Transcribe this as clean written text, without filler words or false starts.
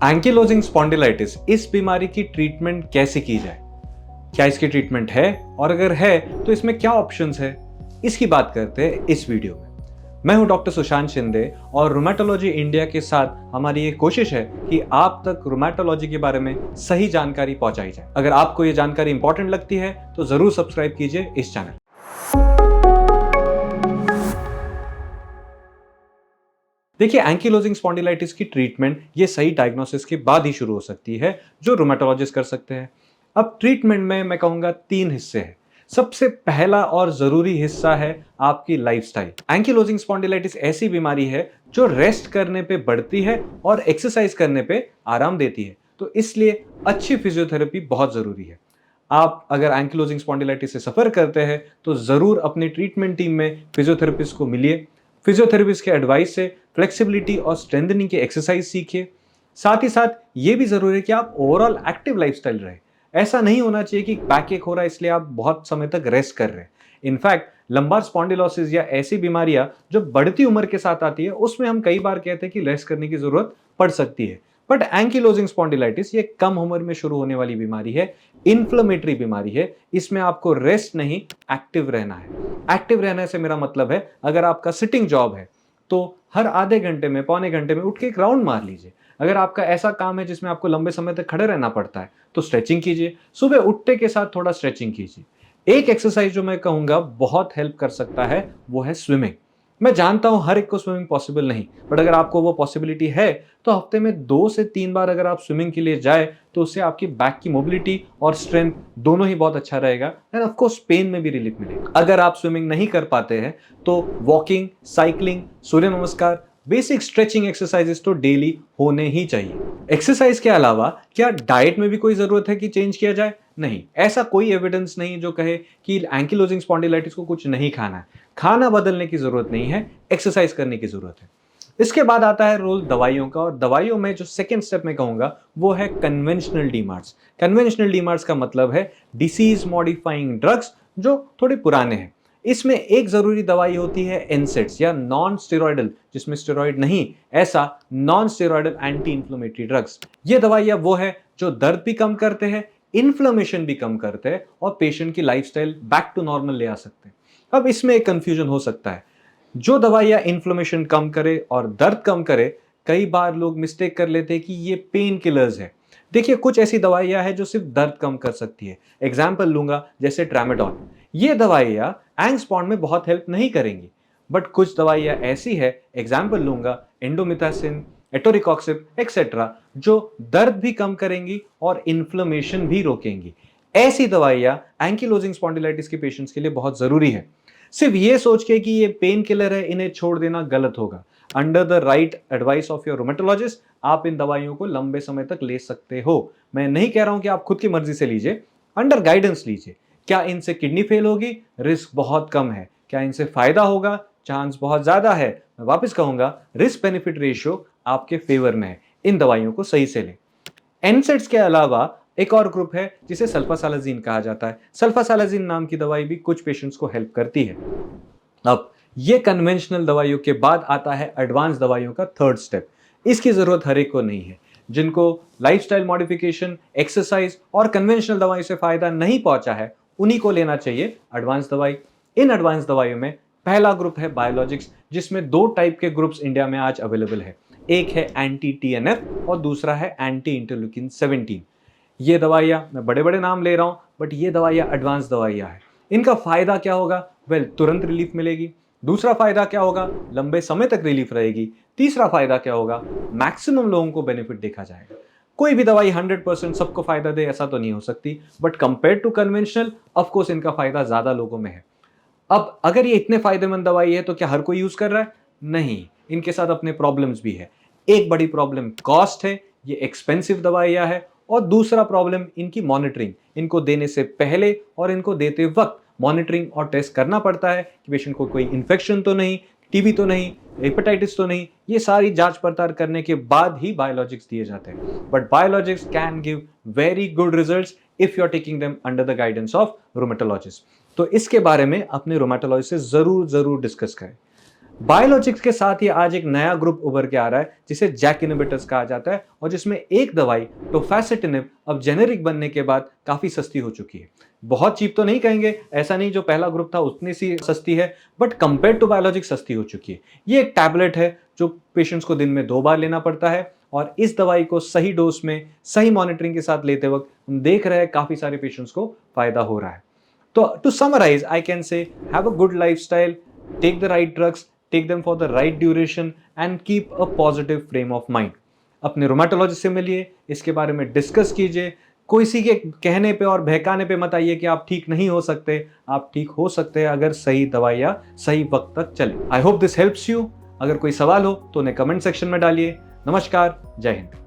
Ankylosing spondylitis इस बीमारी की ट्रीटमेंट कैसे की जाए? क्या इसकी ट्रीटमेंट है और अगर है तो इसमें क्या ऑप्शंस है? इसकी बात करते हैं इस वीडियो में। मैं हूं डॉक्टर सुशांत शिंदे और रुमेटोलॉजी इंडिया के साथ हमारी ये कोशिश है कि आप तक रुमेटोलॉजी के बारे में सही जानकारी पहुंचाई जाए। अगर आपको ये जानकारी इंपॉर्टेंट लगती है तो जरूर सब्सक्राइब कीजिए इस चैनल। देखिए, एंकिलोजिंग स्पॉन्डिलाइटिस की ट्रीटमेंट ये सही डायग्नोसिस के बाद ही शुरू हो सकती है, जो रुमेटोलॉजिस्ट कर सकते हैं। अब ट्रीटमेंट में मैं कहूंगा 3 हिस्से हैं। सबसे पहला और जरूरी हिस्सा है आपकी लाइफस्टाइल। एंकिलोजिंग स्पॉन्डिलाइटिस ऐसी बीमारी है जो रेस्ट करने पे बढ़ती है और एक्सरसाइज करने पे आराम देती है, तो इसलिए अच्छी फिजियोथेरेपी बहुत जरूरी है। आप अगर एंकिलोजिंग स्पॉन्डिलाइटिस से सफर करते हैं तो जरूर अपनी ट्रीटमेंट टीम में फिजियोथेरेपिस्ट को मिलिए। फिजियोथेरेपिस्ट के एडवाइस से फ्लेक्सिबिलिटी और स्ट्रेंथनिंग की एक्सरसाइज सीखिए। साथ ही साथ ये भी जरूरी है कि आप ओवरऑल एक्टिव लाइफस्टाइल रहे। ऐसा नहीं होना चाहिए कि बैक एक हो रहा है इसलिए आप बहुत समय तक रेस्ट कर रहे हैं। इनफैक्ट लंबार स्पॉन्डिलोसिस या ऐसी बीमारियां जो बढ़ती उम्र के साथ आती है, उसमें हम कई बार कहते हैं कि रेस्ट करने की जरूरत पड़ सकती है। बट एंकिलोजिंग स्पॉन्डिलाइटिस ये कम उम्र में शुरू होने वाली बीमारी है, इन्फ्लेमेटरी बीमारी है। इसमें आपको रेस्ट नहीं, एक्टिव रहना है। एक्टिव रहने से मेरा मतलब है, अगर आपका सिटिंग जॉब है तो हर आधे घंटे में, पौने घंटे में उठ के एक राउंड मार लीजिए। अगर आपका ऐसा काम है जिसमें आपको लंबे समय तक खड़े रहना पड़ता है तो स्ट्रेचिंग कीजिए। सुबह उठते के साथ थोड़ा स्ट्रेचिंग कीजिए। एक एक्सरसाइज जो मैं कहूंगा बहुत हेल्प कर सकता है वो है स्विमिंग। मैं जानता हूं हर एक को स्विमिंग पॉसिबल नहीं, बट अगर आपको वो पॉसिबिलिटी है तो हफ्ते में 2 से 3 बार अगर आप स्विमिंग के लिए जाए तो उससे आपकी बैक की मोबिलिटी और स्ट्रेंथ दोनों ही बहुत अच्छा रहेगा एंड ऑफ कोर्स पेन में भी रिलीफ मिलेगा। अगर आप स्विमिंग नहीं कर पाते हैं तो वॉकिंग, साइकिलिंग, सूर्य नमस्कार, बेसिक स्ट्रेचिंग एक्सरसाइजेस तो डेली होने ही चाहिए। एक्सरसाइज के अलावा क्या डाइट में भी कोई जरूरत है कि चेंज किया जाए? नहीं, ऐसा कोई एविडेंस नहीं जो कहे कि एंकिलोजिंग स्पॉन्डिलाइटिस को कुछ नहीं खाना है। खाना बदलने की जरूरत नहीं है, एक्सरसाइज करने की जरूरत है। इसके बाद आता है रोल दवाइयों का, और दवाइयों में जो सेकेंड स्टेप में कहूंगा वो है कन्वेंशनल डीमार्ट्स। कन्वेंशनल डीमार्ट्स का मतलब है डिसीज मॉडिफाइंग ड्रग्स जो थोड़े पुराने हैं। इसमें एक जरूरी दवाई होती है एनसेड्स या नॉन स्टेरॉइडल, जिसमें स्टेरॉइड नहीं, ऐसा non steroidal anti inflammatory drugs. ये दवाइयां वो है जो दर्द भी कम करते हैं, इन्फ्लेमेशन भी कम करते हैं और पेशेंट की लाइफस्टाइल बैक टू नॉर्मल ले आ सकते हैं। अब इसमें एक कंफ्यूजन हो सकता है, जो दवाइयां इन्फ्लेमेशन कम करे और दर्द कम करे, कई बार लोग मिस्टेक कर लेते हैं कि ये पेन किलर्स है। देखिए, कुछ ऐसी दवाइयां हैं जो सिर्फ दर्द कम कर सकती है। एग्जाम्पल लूंगा जैसे ट्रामेडॉल। ये दवाइयां एंगस्पॉन्ड में बहुत हेल्प नहीं करेंगी, बट कुछ दवाइयां ऐसी है, एग्जाम्पल लूंगा इंडोमिथासिन, एटोरिकॉक्सिब एक्सेट्रा, जो दर्द भी कम करेंगी और इन्फ्लेमेशन भी रोकेंगी। ऐसी दवाइयां एंकिलोजिंग स्पॉन्डिलाइटिस के पेशेंट्स के लिए बहुत जरूरी है। सिर्फ ये सोच के कि ये पेन किलर है, इन्हें छोड़ देना गलत होगा। Under the right advice of your rheumatologist आप इन दवाइयों को लंबे समय तक ले सकते हो। मैं नहीं कह रहा हूं कि आप खुद की मर्जी से लीजिए, अंडर गाइडेंस लीजिए। क्या इनसे किडनी फेल होगी? रिस्क बहुत कम है। क्या इनसे फायदा होगा? चांस बहुत ज्यादा है। मैं वापस कहूंगा, रिस्क बेनिफिट रेशियो आपके फेवर में है। इन दवाइयों को सही से लें। एनसेड्स के अलावा एक और ग्रुप है जिसे सल्फासालाजीन कहा जाता है। सल्फासालाजीन नाम की दवाई भी कुछ पेशेंट्स को हेल्प करती है। अब ये कन्वेंशनल दवाइयों के बाद आता है एडवांस दवाइयों का थर्ड स्टेप। इसकी जरूरत हर एक को नहीं है। जिनको लाइफस्टाइल मॉडिफिकेशन, एक्सरसाइज और कन्वेंशनल दवाई से फायदा नहीं पहुंचा है, उन्हीं को लेना चाहिए एडवांस दवाई। इन एडवांस दवाइयों में पहला ग्रुप है बायोलॉजिक्स, जिसमें 2 टाइप के ग्रुप्स इंडिया में आज अवेलेबल है। एक है एंटी टीएनएफ और दूसरा है एंटी इंटरल्यूकिन 17। ये दवाइयां, मैं बड़े बड़े नाम ले रहा हूं, बट ये दवाइयां एडवांस दवाइयां हैं। इनका फायदा क्या होगा? तुरंत रिलीफ मिलेगी। दूसरा फायदा क्या होगा? लंबे समय तक रिलीफ रहेगी। तीसरा फायदा क्या होगा? मैक्सिमम लोगों को बेनिफिट देखा जाएगा। कोई भी दवाई 100% सबको फायदा दे ऐसा तो नहीं हो सकती, but compare to conventional of course इनका फायदा ज्यादा लोगों में है। अब अगर ये इतने फायदेमंद दवाई है तो क्या हर कोई यूज कर रहा है? नहीं, इनके साथ अपने प्रॉब्लम्स भी है। एक बड़ी प्रॉब्लम कॉस्ट है, ये एक्सपेंसिव दवाइयां है। और दूसरा प्रॉब्लम इनकी मॉनिटरिंग। इनको देने से पहले और इनको देते वक्त मॉनिटरिंग और टेस्ट करना पड़ता है कि पेशेंट को कोई इन्फेक्शन तो नहीं, टीबी तो नहीं, हेपेटाइटिस तो नहीं। ये सारी जांच पड़ताल करने के बाद ही बायोलॉजिक्स दिए जाते हैं। But biologics can give very good results if you are taking them under the guidance of rheumatologist. तो इसके बारे में अपने रोमेटोलॉजिस्ट से जरूर डिस्कस करें। बायोलॉजिक्स के साथ ही आज एक नया ग्रुप उभर के आ रहा है जिसे जैक इनहिबिटर्स कहा जाता है और जिसमें एक दवाई टोफैसिटिनिब अब जेनेरिक बनने के बाद काफी सस्ती हो चुकी है। बहुत चीप तो नहीं कहेंगे, ऐसा नहीं जो पहला ग्रुप था उतनी सी सस्ती है, बट कंपेयर टू बायोलॉजिक सस्ती हो चुकी है। ये एक टैबलेट है जो पेशेंट्स को दिन में 2 बार लेना पड़ता है और इस दवाई को सही डोज में सही मॉनिटरिंग के साथ लेते वक्त हम देख रहे हैं काफी सारे पेशेंट्स को फायदा हो रहा है। तो to summarise I can say have a good lifestyle, take the right drugs, take them for the right duration and keep a positive frame of mind। अपने रोमेटोलॉजिस्ट से मिलिए, इसके बारे में डिस्कस कीजिए, कोई सी के कहने पे और बहकाने पे मत आइए कि आप ठीक नहीं हो सकते। आप ठीक हो सकते हैं अगर सही दवाई या सही वक्त तक चले। I hope this helps you. अगर कोई सवाल हो तो उन्हें कमेंट सेक्शन में डालिए। नमस्कार, जय हिंद।